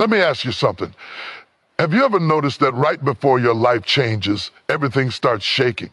Let me ask you something. Have you ever noticed that right before your life changes, everything starts shaking?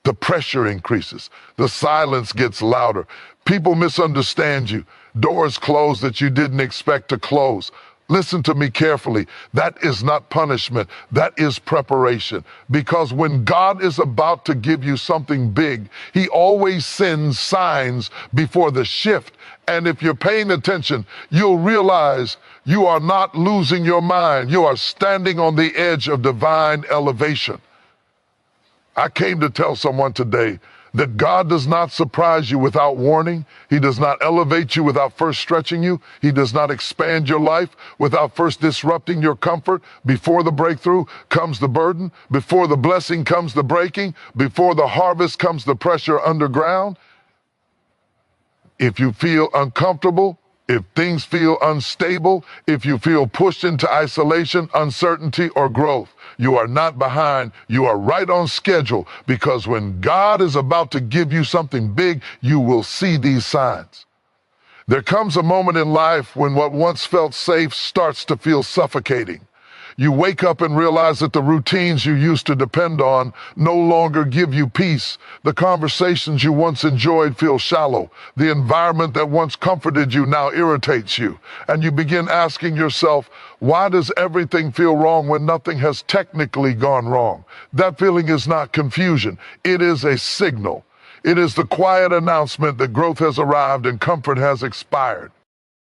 The pressure increases. The silence gets louder. People misunderstand you. Doors close that you didn't expect to close. Listen to me carefully. That is not punishment. That is preparation. Because when God is about to give you something big, He always sends signs before the shift. And if you're paying attention, you'll realize you are not losing your mind. You are standing on the edge of divine elevation. I came to tell someone today that God does not surprise you without warning. He does not elevate you without first stretching you. He does not expand your life without first disrupting your comfort. Before the breakthrough comes the burden. Before the blessing comes the breaking. Before the harvest comes the pressure underground. If you feel uncomfortable, if things feel unstable, if you feel pushed into isolation, uncertainty, or growth, you are not behind. You are right on schedule, because when God is about to give you something big, you will see these signs. There comes a moment in life when what once felt safe starts to feel suffocating. You wake up and realize that the routines you used to depend on no longer give you peace. The conversations you once enjoyed feel shallow. The environment that once comforted you now irritates you. And you begin asking yourself, why does everything feel wrong when nothing has technically gone wrong? That feeling is not confusion. It is a signal. It is the quiet announcement that growth has arrived and comfort has expired.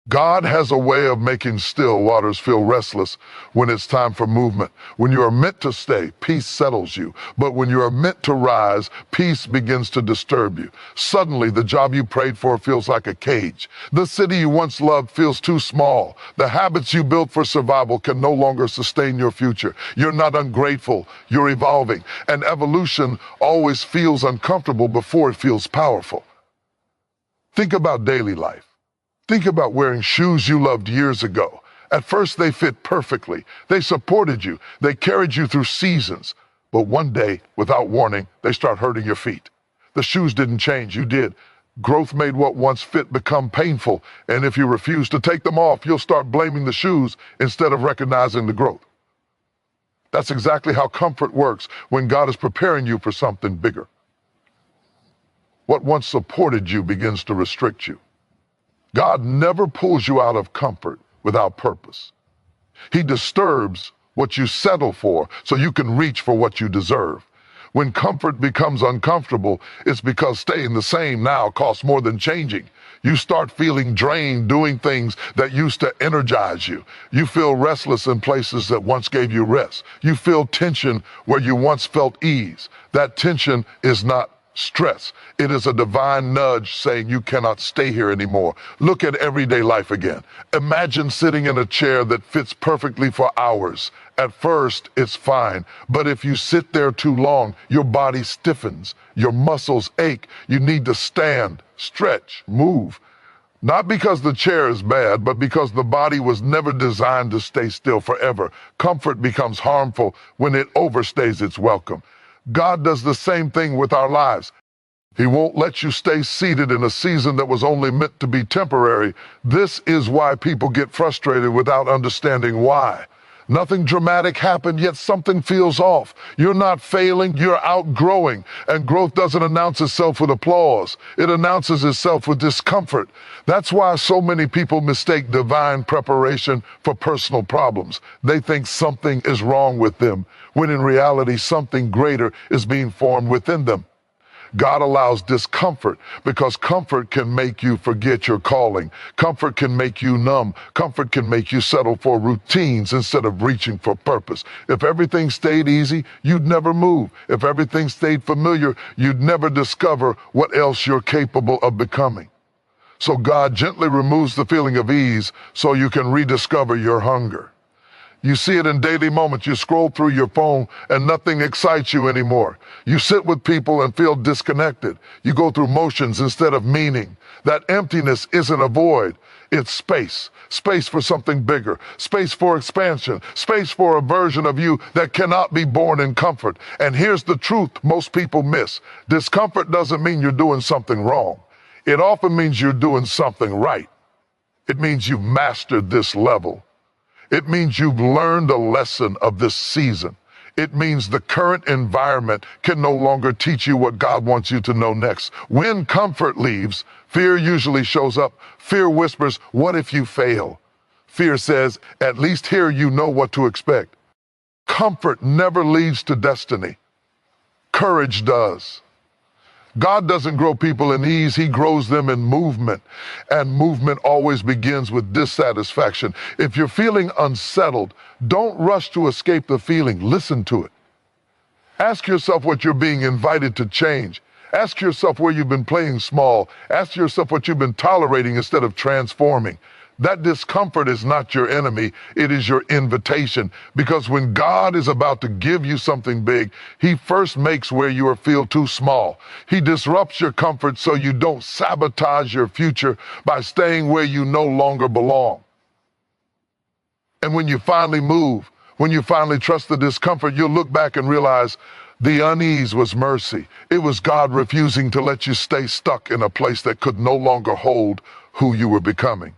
God has a way of making still waters feel restless when it's time for movement. When you are meant to stay, peace settles you. But when you are meant to rise, peace begins to disturb you. Suddenly, the job you prayed for feels like a cage. The city you once loved feels too small. The habits you built for survival can no longer sustain your future. You're not ungrateful, you're evolving. And evolution always feels uncomfortable before it feels powerful. Think about daily life. Think about wearing shoes you loved years ago. At first, they fit perfectly. They supported you. They carried you through seasons. But one day, without warning, they start hurting your feet. The shoes didn't change, you did. Growth made what once fit become painful. And if you refuse to take them off, you'll start blaming the shoes instead of recognizing the growth. That's exactly how comfort works when God is preparing you for something bigger. What once supported you begins to restrict you. God never pulls you out of comfort without purpose. He disturbs what you settle for so you can reach for what you deserve. When comfort becomes uncomfortable, it's because staying the same now costs more than changing. You start feeling drained doing things that used to energize you. You feel restless in places that once gave you rest. You feel tension where you once felt ease. That tension is not stress. It is a divine nudge saying you cannot stay here anymore. Look at everyday life again. Imagine sitting in a chair that fits perfectly for hours. At first, it's fine, but if you sit there too long, your body stiffens, your muscles ache. You need to stand, stretch, move. Not because the chair is bad, but because the body was never designed to stay still forever. Comfort becomes harmful when it overstays its welcome. God does the same thing with our lives. He won't let you stay seated in a season that was only meant to be temporary. This is why people get frustrated without understanding why. Nothing dramatic happened, yet something feels off. You're not failing, you're outgrowing. And growth doesn't announce itself with applause. It announces itself with discomfort. That's why so many people mistake divine preparation for personal problems. They think something is wrong with them, when in reality something greater is being formed within them. God allows discomfort because comfort can make you forget your calling. Comfort can make you numb. Comfort can make you settle for routines instead of reaching for purpose. If everything stayed easy, you'd never move. If everything stayed familiar, you'd never discover what else you're capable of becoming. So God gently removes the feeling of ease so you can rediscover your hunger. You see it in daily moments. You scroll through your phone and nothing excites you anymore. You sit with people and feel disconnected. You go through motions instead of meaning. That emptiness isn't a void. It's space. Space for something bigger. Space for expansion. Space for a version of you that cannot be born in comfort. And here's the truth most people miss. Discomfort doesn't mean you're doing something wrong. It often means you're doing something right. It means you've mastered this level. It means you've learned a lesson of this season. It means the current environment can no longer teach you what God wants you to know next. When comfort leaves, fear usually shows up. Fear whispers, what if you fail? Fear says, at least here you know what to expect. Comfort never leads to destiny. Courage does. God doesn't grow people in ease, he grows them in movement. And movement always begins with dissatisfaction. If you're feeling unsettled, don't rush to escape the feeling. Listen to it. Ask yourself what you're being invited to change. Ask yourself where you've been playing small. Ask yourself what you've been tolerating instead of transforming. That discomfort is not your enemy, it is your invitation. Because when God is about to give you something big, he first makes where you feel too small. He disrupts your comfort so you don't sabotage your future by staying where you no longer belong. And when you finally move, when you finally trust the discomfort, you'll look back and realize the unease was mercy. It was God refusing to let you stay stuck in a place that could no longer hold who you were becoming.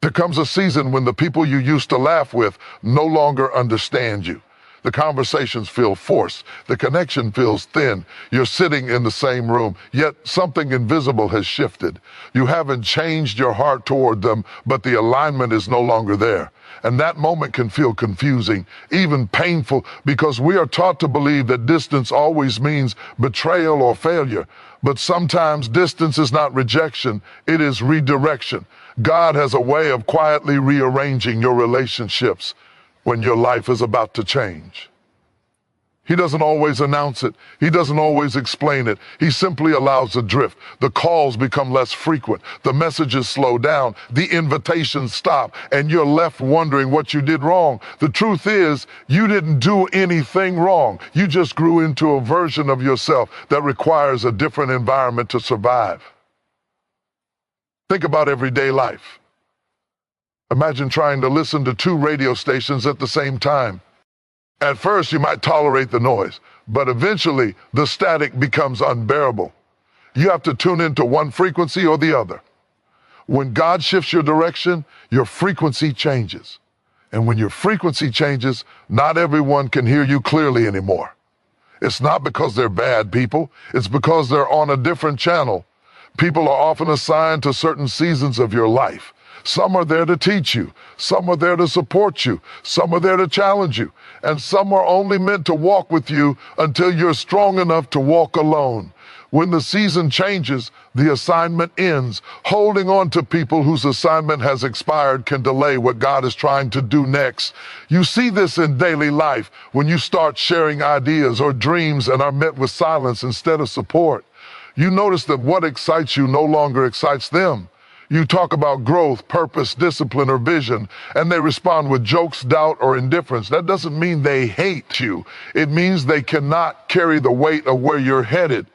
There comes a season when the people you used to laugh with no longer understand you. The conversations feel forced. The connection feels thin. You're sitting in the same room, yet something invisible has shifted. You haven't changed your heart toward them, but the alignment is no longer there. And that moment can feel confusing, even painful, because we are taught to believe that distance always means betrayal or failure. But sometimes distance is not rejection, it is redirection. God has a way of quietly rearranging your relationships when your life is about to change. He doesn't always announce it. He doesn't always explain it. He simply allows a drift. The calls become less frequent. The messages slow down. The invitations stop. And you're left wondering what you did wrong. The truth is, you didn't do anything wrong. You just grew into a version of yourself that requires a different environment to survive. Think about everyday life. Imagine trying to listen to 2 radio stations at the same time. At first, you might tolerate the noise, but eventually the static becomes unbearable. You have to tune into one frequency or the other. When God shifts your direction, your frequency changes. And when your frequency changes, not everyone can hear you clearly anymore. It's not because they're bad people, it's because they're on a different channel. People are often assigned to certain seasons of your life. Some are there to teach you, some are there to support you, some are there to challenge you, and some are only meant to walk with you until you're strong enough to walk alone. When the season changes, the assignment ends. Holding on to people whose assignment has expired can delay what God is trying to do next. You see this in daily life when you start sharing ideas or dreams and are met with silence instead of support. You notice that what excites you no longer excites them. You talk about growth, purpose, discipline, or vision, and they respond with jokes, doubt, or indifference. That doesn't mean they hate you. It means they cannot carry the weight of where you're headed.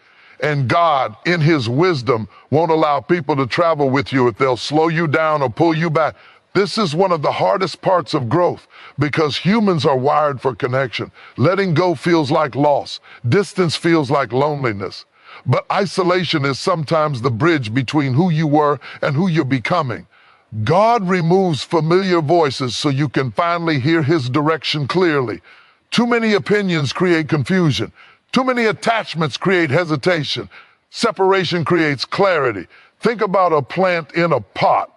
And God, in his wisdom, won't allow people to travel with you if they'll slow you down or pull you back. This is one of the hardest parts of growth because humans are wired for connection. Letting go feels like loss. Distance feels like loneliness. But isolation is sometimes the bridge between who you were and who you're becoming. God removes familiar voices so you can finally hear his direction clearly. Too many opinions create confusion. Too many attachments create hesitation. Separation creates clarity. Think about a plant in a pot.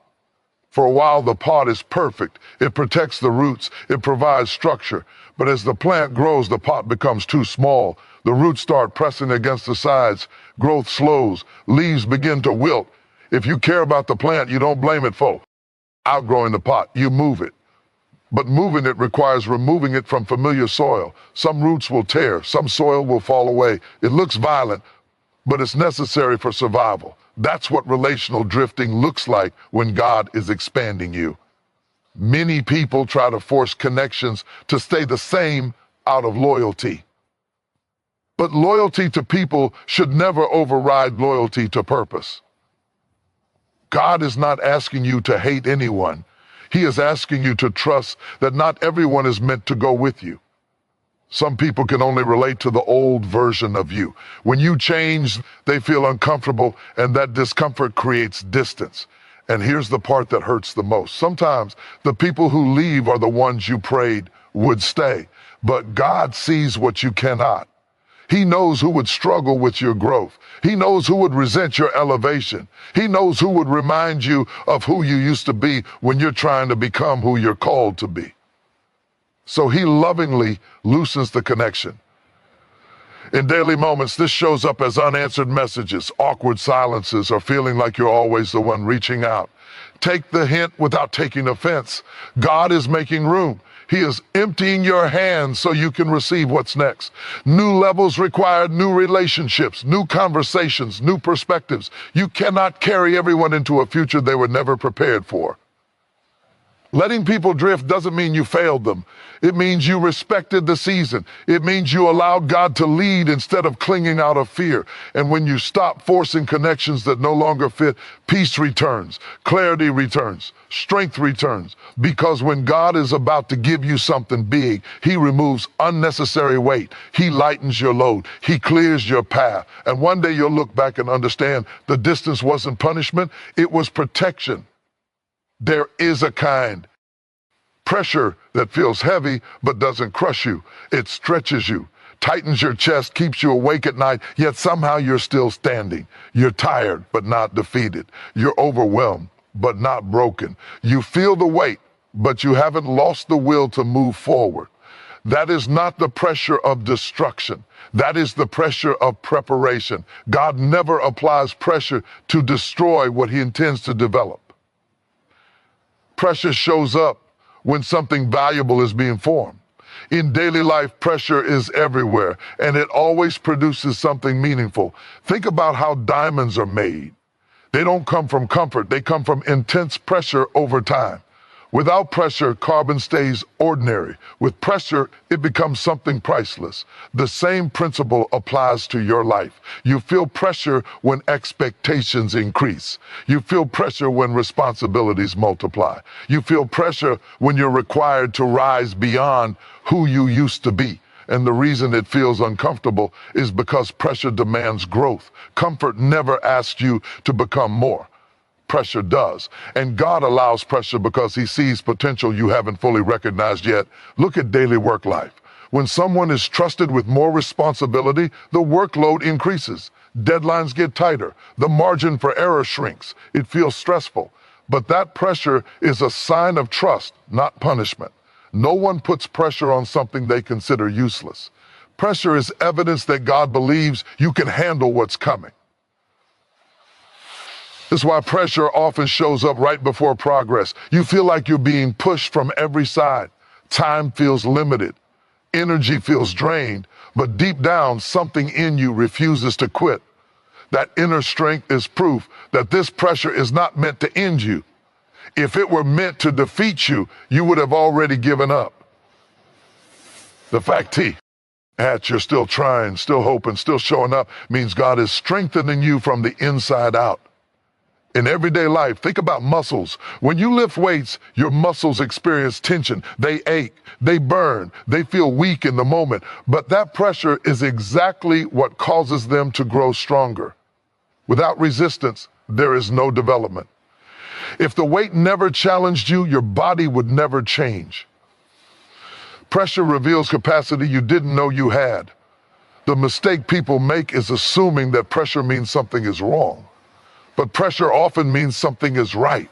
For a while, the pot is perfect. It protects the roots. It provides structure. But as the plant grows, the pot becomes too small. The roots start pressing against the sides. Growth slows. Leaves begin to wilt. If you care about the plant, you don't blame it for outgrowing the pot. You move it. But moving it requires removing it from familiar soil. Some roots will tear. Some soil will fall away. It looks violent, but it's necessary for survival. That's what relational drifting looks like when God is expanding you. Many people try to force connections to stay the same out of loyalty. But loyalty to people should never override loyalty to purpose. God is not asking you to hate anyone. He is asking you to trust that not everyone is meant to go with you. Some people can only relate to the old version of you. When you change, they feel uncomfortable, and that discomfort creates distance. And here's the part that hurts the most. Sometimes the people who leave are the ones you prayed would stay, but God sees what you cannot. He knows who would struggle with your growth. He knows who would resent your elevation. He knows who would remind you of who you used to be when you're trying to become who you're called to be. So he lovingly loosens the connection. In daily moments, this shows up as unanswered messages, awkward silences, or feeling like you're always the one reaching out. Take the hint without taking offense. God is making room. He is emptying your hands so you can receive what's next. New levels require new relationships, new conversations, new perspectives. You cannot carry everyone into a future they were never prepared for. Letting people drift doesn't mean you failed them. It means you respected the season. It means you allowed God to lead instead of clinging out of fear. And when you stop forcing connections that no longer fit, peace returns, clarity returns, strength returns. Because when God is about to give you something big, he removes unnecessary weight. He lightens your load. He clears your path. And one day you'll look back and understand the distance wasn't punishment, it was protection. There is a kind pressure that feels heavy but doesn't crush you. It stretches you, tightens your chest, keeps you awake at night, yet somehow you're still standing. You're tired but not defeated. You're overwhelmed but not broken. You feel the weight, but you haven't lost the will to move forward. That is not the pressure of destruction. That is the pressure of preparation. God never applies pressure to destroy what he intends to develop. Pressure shows up when something valuable is being formed. In daily life, pressure is everywhere, and it always produces something meaningful. Think about how diamonds are made. They don't come from comfort, they come from intense pressure over time. Without pressure, carbon stays ordinary. With pressure, it becomes something priceless. The same principle applies to your life. You feel pressure when expectations increase. You feel pressure when responsibilities multiply. You feel pressure when you're required to rise beyond who you used to be. And the reason it feels uncomfortable is because pressure demands growth. Comfort never asks you to become more. Pressure does. And God allows pressure because he sees potential you haven't fully recognized yet. Look at daily work life. When someone is trusted with more responsibility, the workload increases. Deadlines get tighter. The margin for error shrinks. It feels stressful. But that pressure is a sign of trust, not punishment. No one puts pressure on something they consider useless. Pressure is evidence that God believes you can handle what's coming. This is why pressure often shows up right before progress. You feel like you're being pushed from every side. Time feels limited. Energy feels drained. But deep down, something in you refuses to quit. That inner strength is proof that this pressure is not meant to end you. If it were meant to defeat you, you would have already given up. The fact that you're still trying, still hoping, still showing up means God is strengthening you from the inside out. In everyday life, think about muscles. When you lift weights, your muscles experience tension. They ache, they burn, they feel weak in the moment. But that pressure is exactly what causes them to grow stronger. Without resistance, there is no development. If the weight never challenged you, your body would never change. Pressure reveals capacity you didn't know you had. The mistake people make is assuming that pressure means something is wrong. But pressure often means something is right.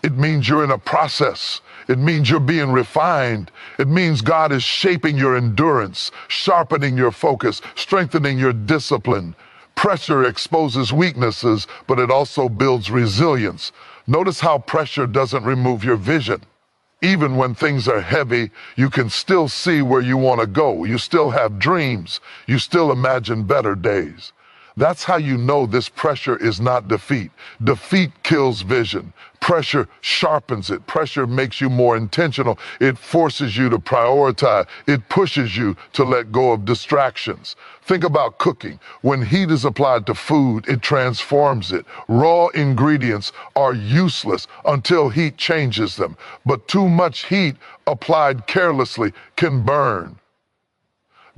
It means you're in a process. It means you're being refined. It means God is shaping your endurance, sharpening your focus, strengthening your discipline. Pressure exposes weaknesses, but it also builds resilience. Notice how pressure doesn't remove your vision. Even when things are heavy, you can still see where you want to go. You still have dreams. You still imagine better days. That's how you know this pressure is not defeat. Defeat kills vision. Pressure sharpens it. Pressure makes you more intentional. It forces you to prioritize. It pushes you to let go of distractions. Think about cooking. When heat is applied to food, it transforms it. Raw ingredients are useless until heat changes them. But too much heat applied carelessly can burn.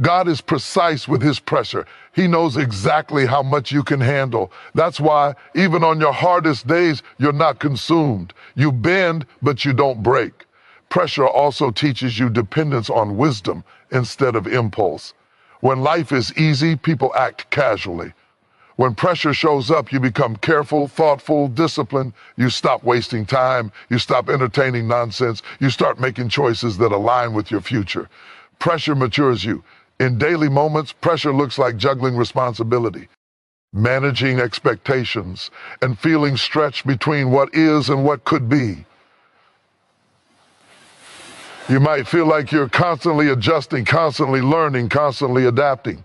God is precise with his pressure. He knows exactly how much you can handle. That's why, even on your hardest days, you're not consumed. You bend, but you don't break. Pressure also teaches you dependence on wisdom instead of impulse. When life is easy, people act casually. When pressure shows up, you become careful, thoughtful, disciplined. You stop wasting time. You stop entertaining nonsense. You start making choices that align with your future. Pressure matures you. In daily moments, pressure looks like juggling responsibility, managing expectations, and feeling stretched between what is and what could be. You might feel like you're constantly adjusting, constantly learning, constantly adapting.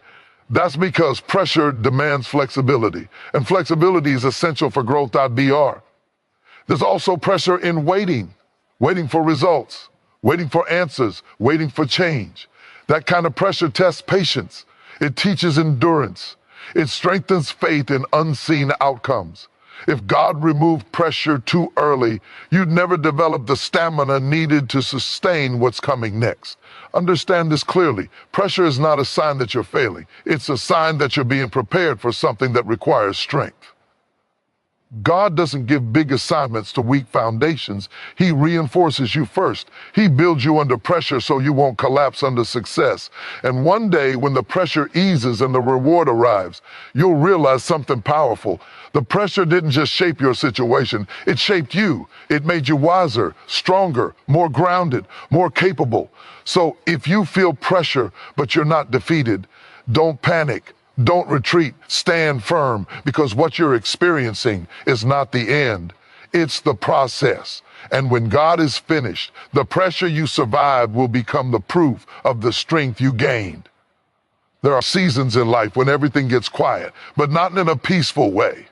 That's because pressure demands flexibility, and flexibility is essential for growth.br. There's also pressure in waiting for results, waiting for answers, waiting for change. That kind of pressure tests patience. It teaches endurance. It strengthens faith in unseen outcomes. If God removed pressure too early, you'd never develop the stamina needed to sustain what's coming next. Understand this clearly. Pressure is not a sign that you're failing. It's a sign that you're being prepared for something that requires strength. God doesn't give big assignments to weak foundations. He reinforces you first. He builds you under pressure so you won't collapse under success. And one day, when the pressure eases and the reward arrives, you'll realize something powerful. The pressure didn't just shape your situation, it shaped you. It made you wiser, stronger, more grounded, more capable. So if you feel pressure, but you're not defeated, don't panic. Don't retreat, stand firm, because what you're experiencing is not the end. It's the process. And when God is finished, the pressure you survived will become the proof of the strength you gained. There are seasons in life when everything gets quiet, but not in a peaceful way.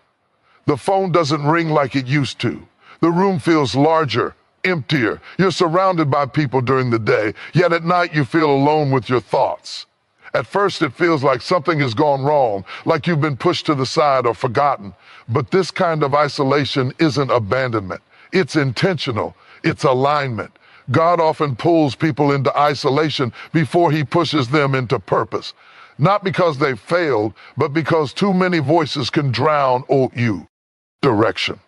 The phone doesn't ring like it used to. The room feels larger, emptier. You're surrounded by people during the day, yet at night you feel alone with your thoughts. At first, it feels like something has gone wrong, like you've been pushed to the side or forgotten. But this kind of isolation isn't abandonment. It's intentional. It's alignment. God often pulls people into isolation before he pushes them into purpose. Not because they failed, but because too many voices can drown you. Direction.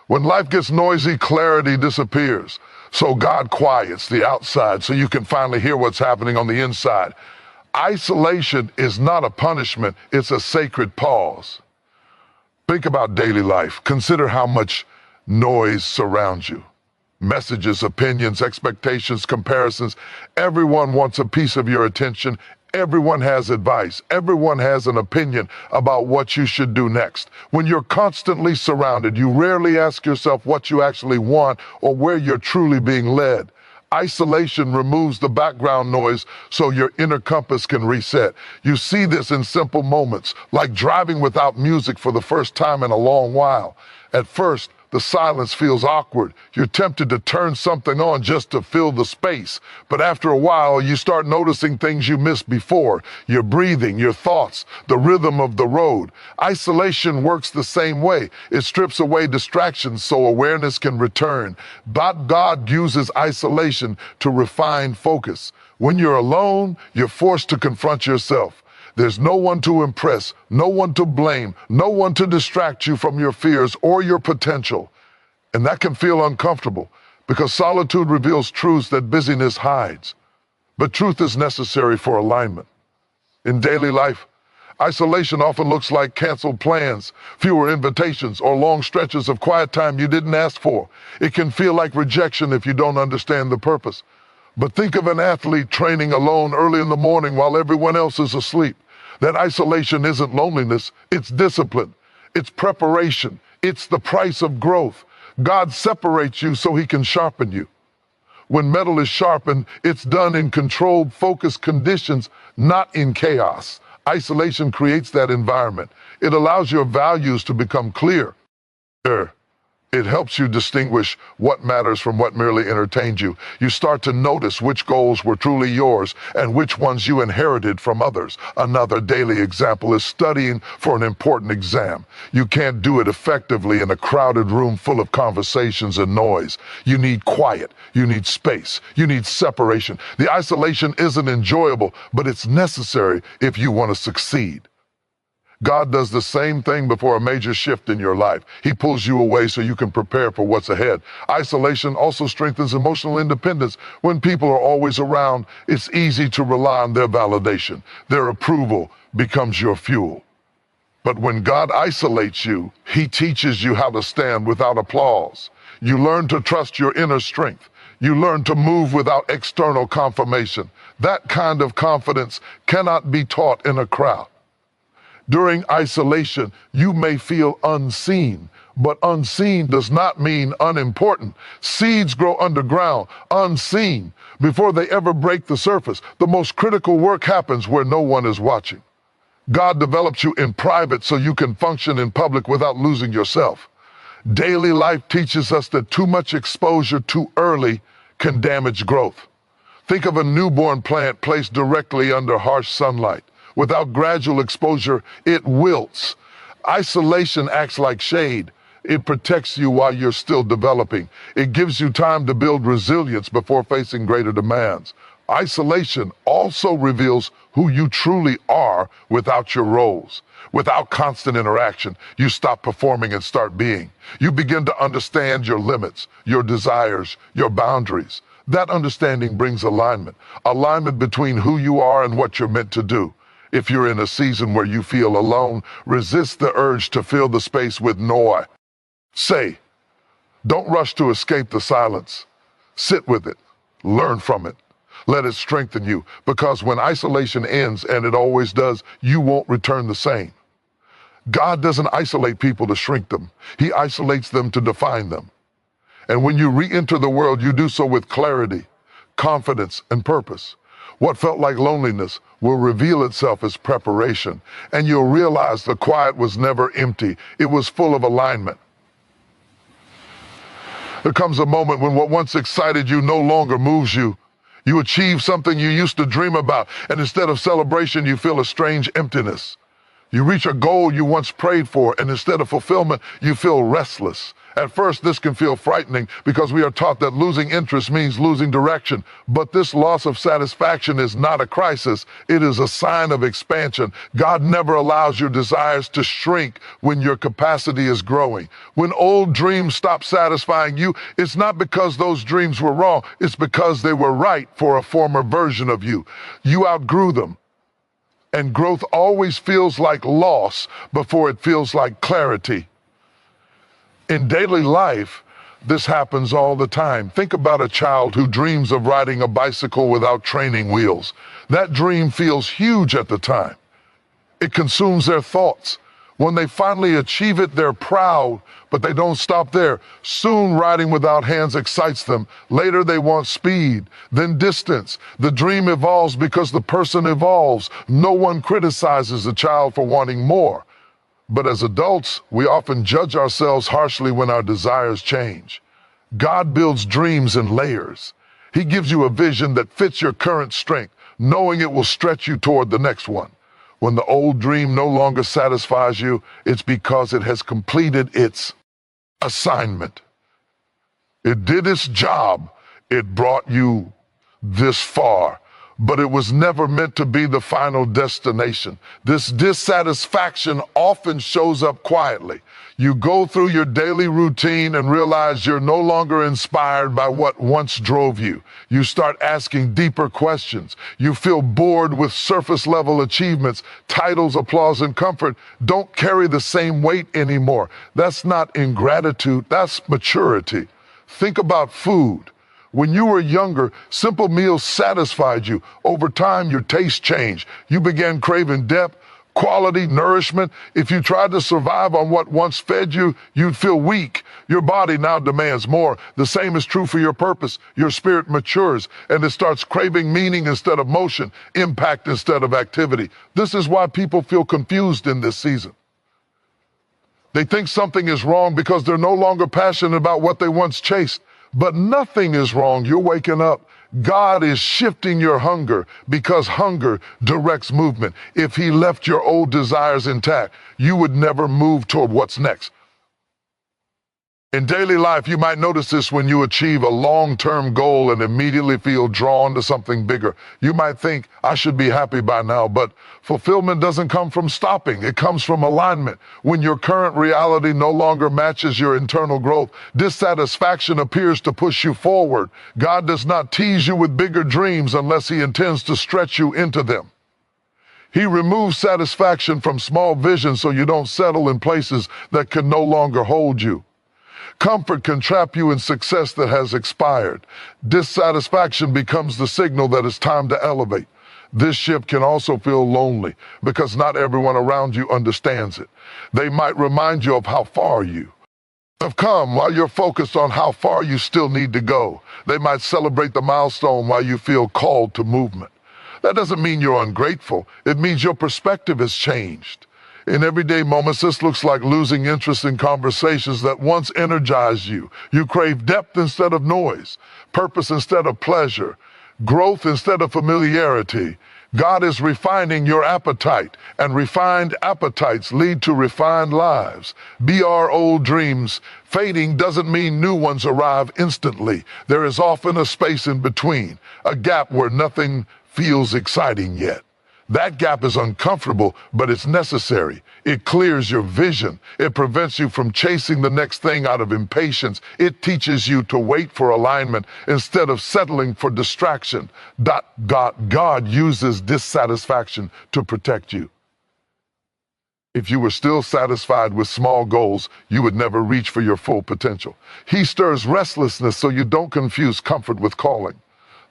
When life gets noisy, clarity disappears. So God quiets the outside so you can finally hear what's happening on the inside. Isolation is not a punishment, it's a sacred pause. Think about daily life. Consider how much noise surrounds you. Messages, opinions, expectations, comparisons. Everyone wants a piece of your attention. Everyone has advice. Everyone has an opinion about what you should do next. When you're constantly surrounded, you rarely ask yourself what you actually want or where you're truly being led. Isolation removes the background noise so your inner compass can reset. You see this in simple moments, like driving without music for the first time in a long while. At first, the silence feels awkward. You're tempted to turn something on just to fill the space. But after a while, you start noticing things you missed before. Your breathing, your thoughts, the rhythm of the road. Isolation works the same way. It strips away distractions so awareness can return. But God uses isolation to refine focus. When you're alone, you're forced to confront yourself. There's no one to impress, no one to blame, no one to distract you from your fears or your potential. And that can feel uncomfortable because solitude reveals truths that busyness hides. But truth is necessary for alignment. In daily life, isolation often looks like canceled plans, fewer invitations, or long stretches of quiet time you didn't ask for. It can feel like rejection if you don't understand the purpose. But think of an athlete training alone early in the morning while everyone else is asleep. That isolation isn't loneliness, it's discipline, it's preparation, it's the price of growth. God separates you so he can sharpen you. When metal is sharpened, it's done in controlled, focused conditions, not in chaos. Isolation creates that environment. It allows your values to become clear. It helps you distinguish what matters from what merely entertained you. You start to notice which goals were truly yours and which ones you inherited from others. Another daily example is studying for an important exam. You can't do it effectively in a crowded room full of conversations and noise. You need quiet. You need space. You need separation. The isolation isn't enjoyable, but it's necessary if you want to succeed. God does the same thing before a major shift in your life. He pulls you away so you can prepare for what's ahead. Isolation also strengthens emotional independence. When people are always around, it's easy to rely on their validation. Their approval becomes your fuel. But when God isolates you, He teaches you how to stand without applause. You learn to trust your inner strength. You learn to move without external confirmation. That kind of confidence cannot be taught in a crowd. During isolation, you may feel unseen, but unseen does not mean unimportant. Seeds grow underground, unseen, before they ever break the surface. The most critical work happens where no one is watching. God develops you in private so you can function in public without losing yourself. Daily life teaches us that too much exposure too early can damage growth. Think of a newborn plant placed directly under harsh sunlight. Without gradual exposure, it wilts. Isolation acts like shade. It protects you while you're still developing. It gives you time to build resilience before facing greater demands. Isolation also reveals who you truly are without your roles. Without constant interaction, you stop performing and start being. You begin to understand your limits, your desires, your boundaries. That understanding brings alignment between who you are and what you're meant to do. If you're in a season where you feel alone, resist the urge to fill the space with noise. Don't rush to escape the silence. Sit with it. Learn from it. Let it strengthen you, because when isolation ends, and it always does, you won't return the same. God doesn't isolate people to shrink them. He isolates them to define them. And when you re-enter the world, you do so with clarity, confidence, and purpose. What felt like loneliness will reveal itself as preparation, and you'll realize the quiet was never empty. It was full of alignment. There comes a moment when what once excited you no longer moves you. You achieve something you used to dream about, and instead of celebration, you feel a strange emptiness. You reach a goal you once prayed for, and instead of fulfillment, you feel restless. At first, this can feel frightening because we are taught that losing interest means losing direction. But this loss of satisfaction is not a crisis. It is a sign of expansion. God never allows your desires to shrink when your capacity is growing. When old dreams stop satisfying you, it's not because those dreams were wrong. It's because they were right for a former version of you. You outgrew them. And growth always feels like loss before it feels like clarity. In daily life, this happens all the time. Think about a child who dreams of riding a bicycle without training wheels. That dream feels huge at the time. It consumes their thoughts. When they finally achieve it, they're proud, but they don't stop there. Soon, riding without hands excites them. Later, they want speed, then distance. The dream evolves because the person evolves. No one criticizes the child for wanting more. But as adults, we often judge ourselves harshly when our desires change. God builds dreams in layers. He gives you a vision that fits your current strength, knowing it will stretch you toward the next one. When the old dream no longer satisfies you, it's because it has completed its assignment. It did its job. It brought you this far. But it was never meant to be the final destination. This dissatisfaction often shows up quietly. You go through your daily routine and realize you're no longer inspired by what once drove you. You start asking deeper questions. You feel bored with surface level achievements. Titles, applause, and comfort don't carry the same weight anymore. That's not ingratitude, that's maturity. Think about food. When you were younger, simple meals satisfied you. Over time, your taste changed. You began craving depth, quality, nourishment. If you tried to survive on what once fed you, you'd feel weak. Your body now demands more. The same is true for your purpose. Your spirit matures, and it starts craving meaning instead of motion, impact instead of activity. This is why people feel confused in this season. They think something is wrong because they're no longer passionate about what they once chased. But nothing is wrong. You're waking up. God is shifting your hunger because hunger directs movement. If He left your old desires intact, you would never move toward what's next. In daily life, you might notice this when you achieve a long-term goal and immediately feel drawn to something bigger. You might think, I should be happy by now, but fulfillment doesn't come from stopping. It comes from alignment. When your current reality no longer matches your internal growth, dissatisfaction appears to push you forward. God does not tease you with bigger dreams unless He intends to stretch you into them. He removes satisfaction from small visions so you don't settle in places that can no longer hold you. Comfort can trap you in success that has expired. Dissatisfaction becomes the signal that it's time to elevate. This shift can also feel lonely because not everyone around you understands it. They might remind you of how far you have come while you're focused on how far you still need to go. They might celebrate the milestone while you feel called to movement. That doesn't mean you're ungrateful. It means your perspective has changed. In everyday moments, this looks like losing interest in conversations that once energized you. You crave depth instead of noise, purpose instead of pleasure, growth instead of familiarity. God is refining your appetite, and refined appetites lead to refined lives. Our old dreams fading doesn't mean new ones arrive instantly. There is often a space in between, a gap where nothing feels exciting yet. That gap is uncomfortable, but it's necessary. It clears your vision. It prevents you from chasing the next thing out of impatience. It teaches you to wait for alignment instead of settling for distraction. God uses dissatisfaction to protect you. If you were still satisfied with small goals, you would never reach for your full potential. He stirs restlessness so you don't confuse comfort with calling.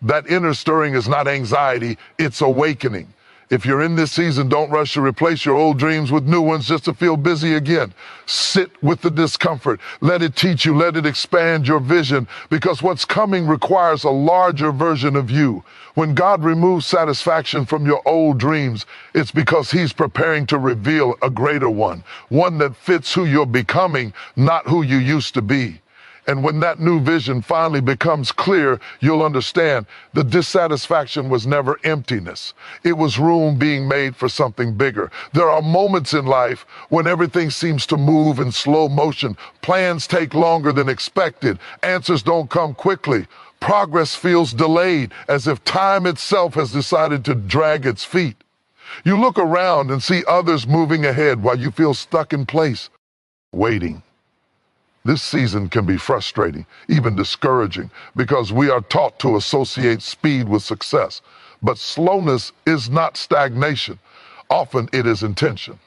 That inner stirring is not anxiety, it's awakening. If you're in this season, don't rush to replace your old dreams with new ones just to feel busy again. Sit with the discomfort. Let it teach you. Let it expand your vision, because what's coming requires a larger version of you. When God removes satisfaction from your old dreams, it's because He's preparing to reveal a greater one that fits who you're becoming, not who you used to be. And when that new vision finally becomes clear, you'll understand the dissatisfaction was never emptiness. It was room being made for something bigger. There are moments in life when everything seems to move in slow motion. Plans take longer than expected. Answers don't come quickly. Progress feels delayed, as if time itself has decided to drag its feet. You look around and see others moving ahead while you feel stuck in place, waiting. This season can be frustrating, even discouraging, because we are taught to associate speed with success. But slowness is not stagnation. Often it is intention.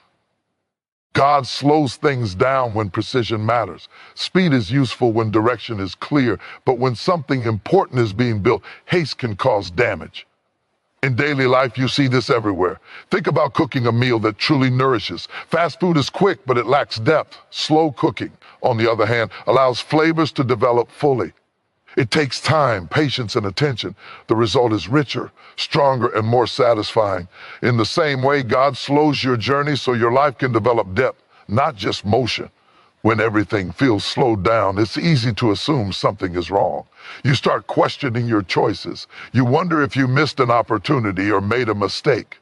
God slows things down when precision matters. Speed is useful when direction is clear, but when something important is being built, haste can cause damage. In daily life, you see this everywhere. Think about cooking a meal that truly nourishes. Fast food is quick, but it lacks depth. Slow cooking, on the other hand, allows flavors to develop fully. It takes time, patience, and attention. The result is richer, stronger, and more satisfying. In the same way, God slows your journey so your life can develop depth, not just motion. When everything feels slowed down, it's easy to assume something is wrong. You start questioning your choices. You wonder if you missed an opportunity or made a mistake.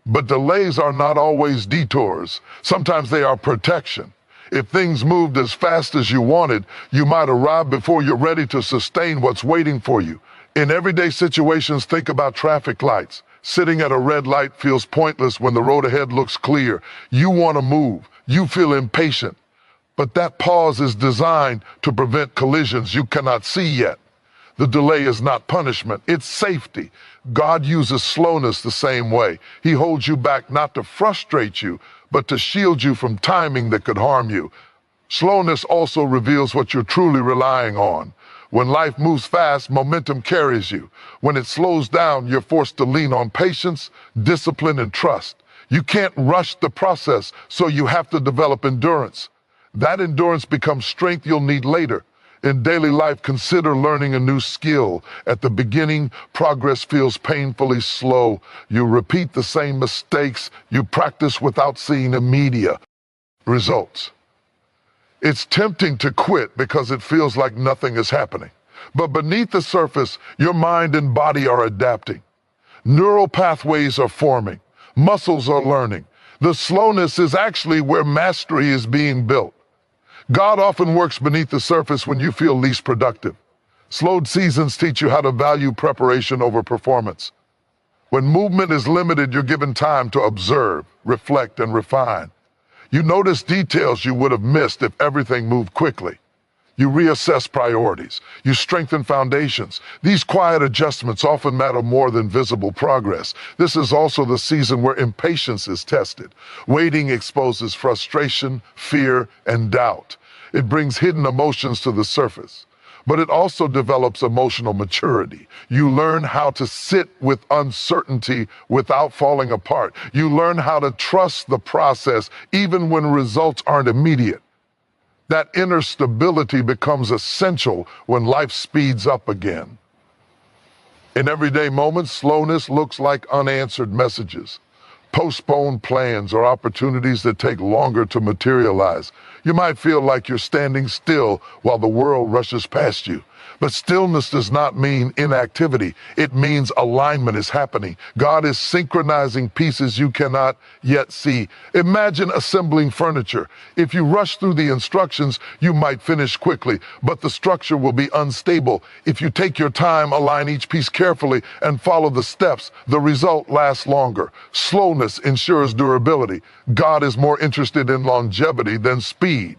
But delays are not always detours. Sometimes they are protection. If things moved as fast as you wanted, you might arrive before you're ready to sustain what's waiting for you. In everyday situations, think about traffic lights. Sitting at a red light feels pointless when the road ahead looks clear. You want to move. You feel impatient. But that pause is designed to prevent collisions you cannot see yet. The delay is not punishment, it's safety. God uses slowness the same way. He holds you back not to frustrate you, but to shield you from timing that could harm you. Slowness also reveals what you're truly relying on. When life moves fast, momentum carries you. When it slows down, you're forced to lean on patience, discipline, and trust. You can't rush the process, so you have to develop endurance. That endurance becomes strength you'll need later. In daily life, consider learning a new skill. At the beginning, progress feels painfully slow. You repeat the same mistakes you practice without seeing a media. results. It's tempting to quit because it feels like nothing is happening. But beneath the surface, your mind and body are adapting. Neural pathways are forming. Muscles are learning. The slowness is actually where mastery is being built. God often works beneath the surface when you feel least productive. Slowed seasons teach you how to value preparation over performance. When movement is limited, you're given time to observe, reflect, and refine. You notice details you would have missed if everything moved quickly. You reassess priorities. You strengthen foundations. These quiet adjustments often matter more than visible progress. This is also the season where impatience is tested. Waiting exposes frustration, fear, and doubt. It brings hidden emotions to the surface. But it also develops emotional maturity. You learn how to sit with uncertainty without falling apart. You learn how to trust the process even when results aren't immediate. That inner stability becomes essential when life speeds up again. In everyday moments, slowness looks like unanswered messages, postponed plans, or opportunities that take longer to materialize. You might feel like you're standing still while the world rushes past you. But stillness does not mean inactivity. It means alignment is happening. God is synchronizing pieces you cannot yet see. Imagine assembling furniture. If you rush through the instructions, you might finish quickly, but the structure will be unstable. If you take your time, align each piece carefully, and follow the steps, the result lasts longer. Slowness ensures durability. God is more interested in longevity than speed.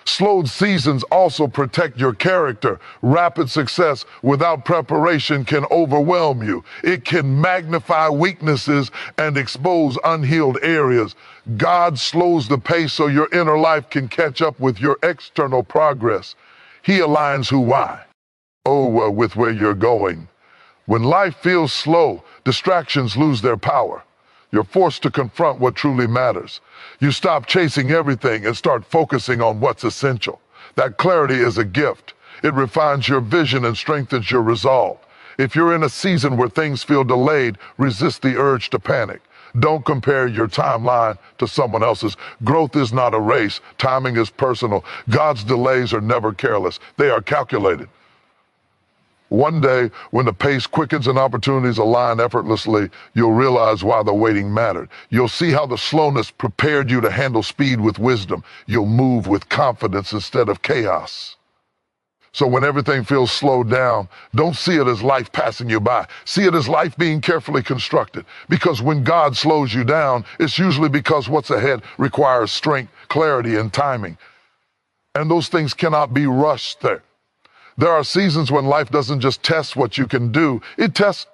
Slowed seasons also protect your character. Rapid success without preparation can overwhelm you. It can magnify weaknesses and expose unhealed areas. God slows the pace so your inner life can catch up with your external progress. He aligns why. With where you're going. When life feels slow, distractions lose their power. You're forced to confront what truly matters. You stop chasing everything and start focusing on what's essential. That clarity is a gift. It refines your vision and strengthens your resolve. If you're in a season where things feel delayed, resist the urge to panic. Don't compare your timeline to someone else's. Growth is not a race. Timing is personal. God's delays are never careless. They are calculated. One day, when the pace quickens and opportunities align effortlessly, you'll realize why the waiting mattered. You'll see how the slowness prepared you to handle speed with wisdom. You'll move with confidence instead of chaos. So when everything feels slowed down, don't see it as life passing you by. See it as life being carefully constructed. Because when God slows you down, it's usually because what's ahead requires strength, clarity, and timing. And those things cannot be rushed there. There are seasons when life doesn't just test what you can do, it tests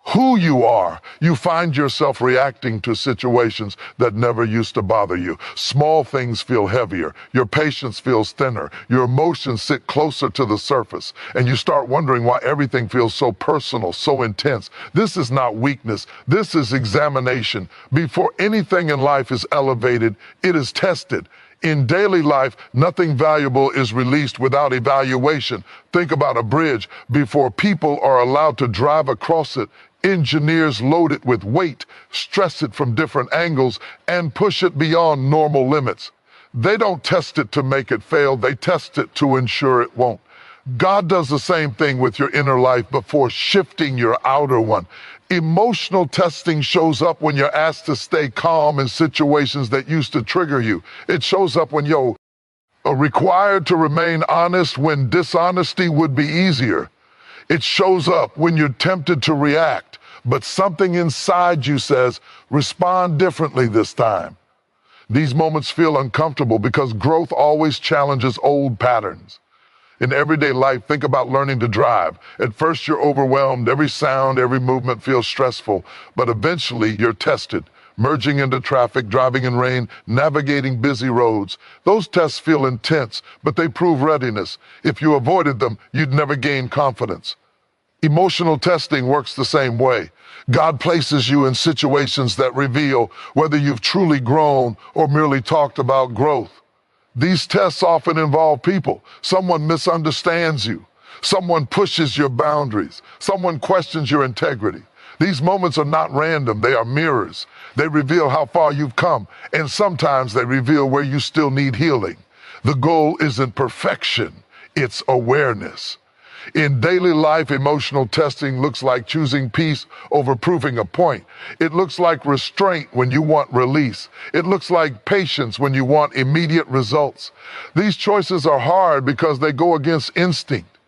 who you are. You find yourself reacting to situations that never used to bother you. Small things feel heavier. Your patience feels thinner. Your emotions sit closer to the surface. And you start wondering why everything feels so personal, so intense. This is not weakness. This is examination. Before anything in life is elevated, it is tested. In daily life, nothing valuable is released without evaluation. Think about a bridge. Before people are allowed to drive across it, engineers load it with weight, stress it from different angles, and push it beyond normal limits. They don't test it to make it fail. They test it to ensure it won't. God does the same thing with your inner life before shifting your outer one. Emotional testing shows up when you're asked to stay calm in situations that used to trigger you. It shows up when you're required to remain honest when dishonesty would be easier. It shows up when you're tempted to react, but something inside you says, respond differently this time. These moments feel uncomfortable because growth always challenges old patterns. In everyday life, think about learning to drive. At first, you're overwhelmed. Every sound, every movement feels stressful. But eventually, you're tested. Merging into traffic, driving in rain, navigating busy roads. Those tests feel intense, but they prove readiness. If you avoided them, you'd never gain confidence. Emotional testing works the same way. God places you in situations that reveal whether you've truly grown or merely talked about growth. These tests often involve people. Someone misunderstands you. Someone pushes your boundaries. Someone questions your integrity. These moments are not random, they are mirrors. They reveal how far you've come, and sometimes they reveal where you still need healing. The goal isn't perfection, it's awareness. In daily life, emotional testing looks like choosing peace over proving a point. It looks like restraint when you want release. It looks like patience when you want immediate results. These choices are hard because they go against instinct.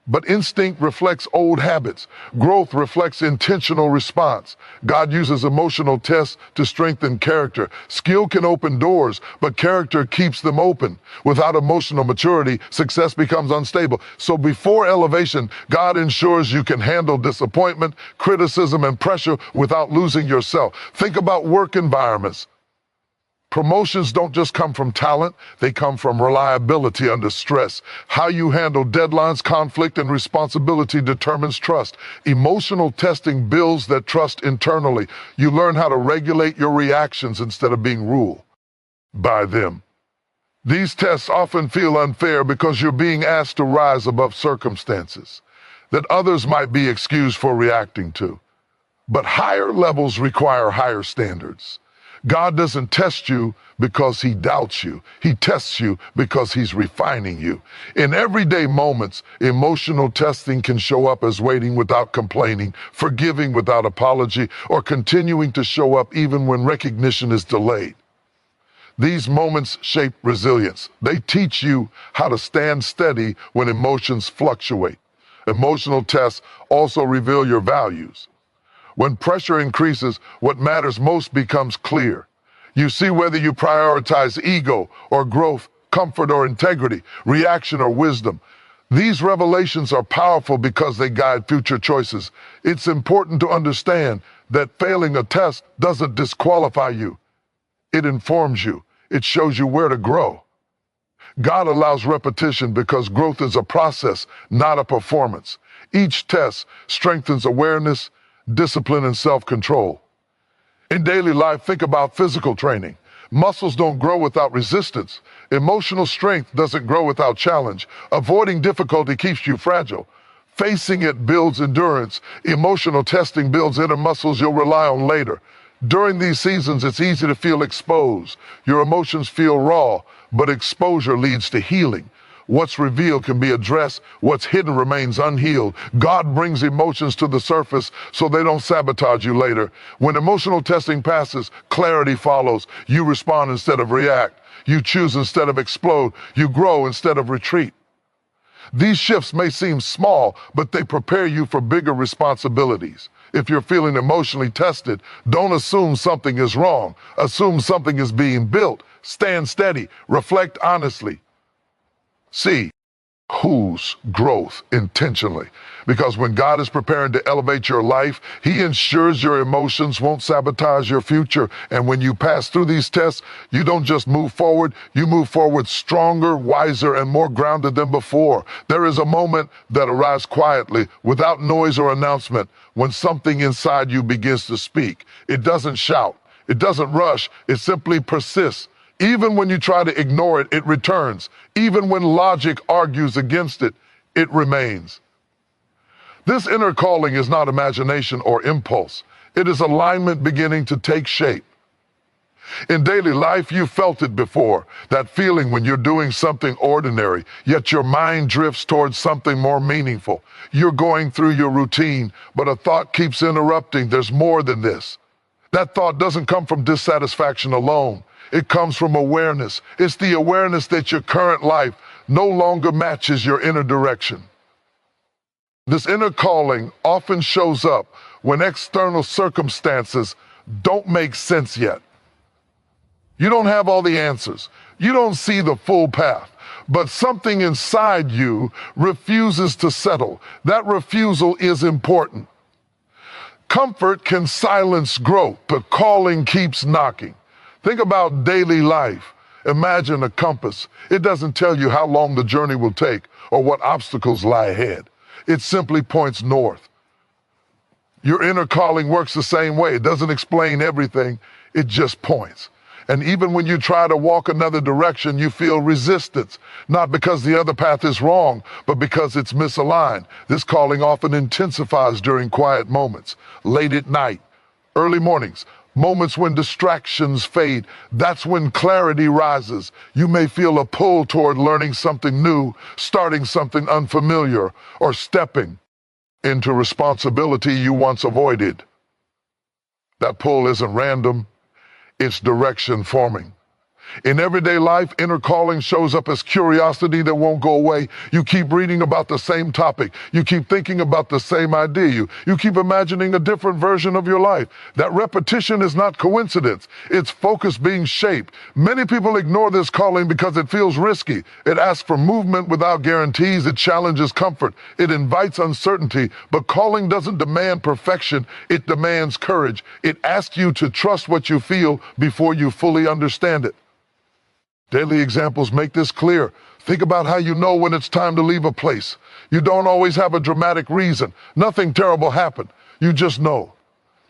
But instinct reflects old habits. Growth reflects intentional response. God uses emotional tests to strengthen character. Skill can open doors, but character keeps them open. Without emotional maturity, success becomes unstable. So before elevation, God ensures you can handle disappointment, criticism, and pressure without losing yourself. Think about work environments. Promotions don't just come from talent, they come from reliability under stress. How you handle deadlines, conflict, and responsibility determines trust. Emotional testing builds that trust internally. You learn how to regulate your reactions instead of being ruled by them. These tests often feel unfair because you're being asked to rise above circumstances that others might be excused for reacting to. But higher levels require higher standards. God doesn't test you because he doubts you. He tests you because he's refining you. In everyday moments, emotional testing can show up as waiting without complaining, forgiving without apology, or continuing to show up even when recognition is delayed. These moments shape resilience. They teach you how to stand steady when emotions fluctuate. Emotional tests also reveal your values. When pressure increases, what matters most becomes clear. You see whether you prioritize ego or growth, comfort or integrity, reaction or wisdom. These revelations are powerful because they guide future choices. It's important to understand that failing a test doesn't disqualify you. It informs you. It shows you where to grow. God allows repetition because growth is a process, not a performance. Each test strengthens awareness, discipline, and self-control. In daily life, think about physical training. Muscles don't grow without resistance. Emotional strength doesn't grow without challenge. Avoiding difficulty keeps you fragile. Facing it builds endurance. Emotional testing builds inner muscles you'll rely on later. During these seasons, it's easy to feel exposed. Your emotions feel raw, but exposure leads to healing. What's revealed can be addressed. What's hidden remains unhealed. God brings emotions to the surface so they don't sabotage you later. When emotional testing passes, clarity follows. You respond instead of react. You choose instead of explode. You grow instead of retreat. These shifts may seem small, but they prepare you for bigger responsibilities. If you're feeling emotionally tested, don't assume something is wrong. Assume something is being built. Stand steady. Reflect honestly. See whose growth intentionally. Because when God is preparing to elevate your life, he ensures your emotions won't sabotage your future. And when you pass through these tests, you don't just move forward, you move forward stronger, wiser, and more grounded than before. There is a moment that arrives quietly, without noise or announcement, when something inside you begins to speak. It doesn't shout, it doesn't rush, it simply persists. Even when you try to ignore it, it returns. Even when logic argues against it, it remains. This inner calling is not imagination or impulse. It is alignment beginning to take shape. In daily life, you felt it before, that feeling when you're doing something ordinary, yet your mind drifts towards something more meaningful. You're going through your routine, but a thought keeps interrupting. There's more than this. That thought doesn't come from dissatisfaction alone. It comes from awareness. It's the awareness that your current life no longer matches your inner direction. This inner calling often shows up when external circumstances don't make sense yet. You don't have all the answers. You don't see the full path, but something inside you refuses to settle. That refusal is important. Comfort can silence growth, but calling keeps knocking. Think about daily life. Imagine a compass. It doesn't tell you how long the journey will take or what obstacles lie ahead. It simply points north. Your inner calling works the same way. It doesn't explain everything. It just points. And even when you try to walk another direction, you feel resistance, not because the other path is wrong, but because it's misaligned. This calling often intensifies during quiet moments, late at night, early mornings, moments when distractions fade. That's when clarity rises. You may feel a pull toward learning something new, starting something unfamiliar, or stepping into responsibility you once avoided. That pull isn't random, it's direction forming. In everyday life, inner calling shows up as curiosity that won't go away. You keep reading about the same topic. You keep thinking about the same idea. You keep imagining a different version of your life. That repetition is not coincidence. It's focus being shaped. Many people ignore this calling because it feels risky. It asks for movement without guarantees. It challenges comfort. It invites uncertainty. But calling doesn't demand perfection. It demands courage. It asks you to trust what you feel before you fully understand it. Daily examples make this clear. Think about how you know when it's time to leave a place. You don't always have a dramatic reason. Nothing terrible happened. You just know.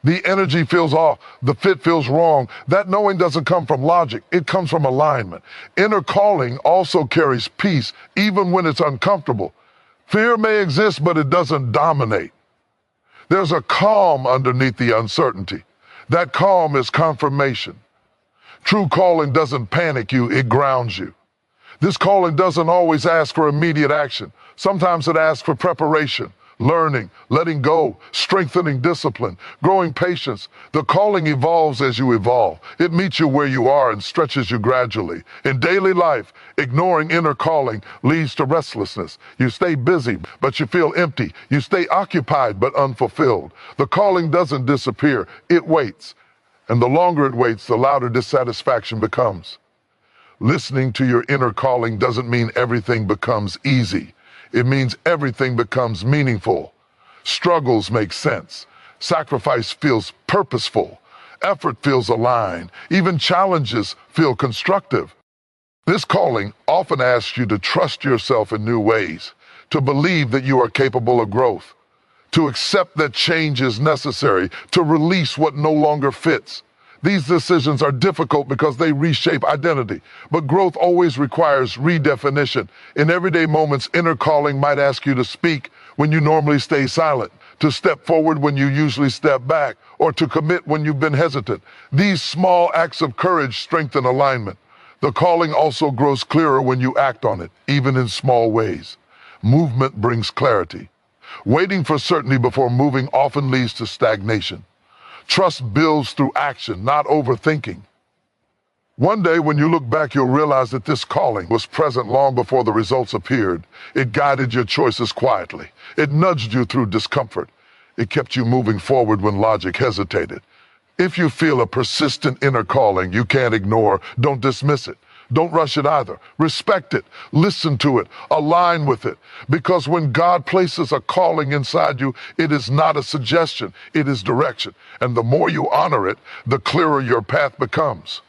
The energy feels off. The fit feels wrong. That knowing doesn't come from logic. It comes from alignment. Inner calling also carries peace, even when it's uncomfortable. Fear may exist, but it doesn't dominate. There's a calm underneath the uncertainty. That calm is confirmation. True calling doesn't panic you, it grounds you. This calling doesn't always ask for immediate action. Sometimes it asks for preparation, learning, letting go, strengthening discipline, growing patience. The calling evolves as you evolve. It meets you where you are and stretches you gradually. In daily life, ignoring inner calling leads to restlessness. You stay busy, but you feel empty. You stay occupied, but unfulfilled. The calling doesn't disappear, it waits. And the longer it waits, the louder dissatisfaction becomes. Listening to your inner calling doesn't mean everything becomes easy. It means everything becomes meaningful. Struggles make sense. Sacrifice feels purposeful. Effort feels aligned. Even challenges feel constructive. This calling often asks you to trust yourself in new ways, to believe that you are capable of growth, to accept that change is necessary, to release what no longer fits. These decisions are difficult because they reshape identity, but growth always requires redefinition. In everyday moments, inner calling might ask you to speak when you normally stay silent, to step forward when you usually step back, or to commit when you've been hesitant. These small acts of courage strengthen alignment. The calling also grows clearer when you act on it, even in small ways. Movement brings clarity. Waiting for certainty before moving often leads to stagnation. Trust builds through action, not overthinking. One day, when you look back, you'll realize that this calling was present long before the results appeared. It guided your choices quietly. It nudged you through discomfort. It kept you moving forward when logic hesitated. If you feel a persistent inner calling you can't ignore, don't dismiss it. Don't rush it either. Respect it. Listen to it. Align with it. Because when God places a calling inside you, it is not a suggestion, it is direction. And the more you honor it, the clearer your path becomes.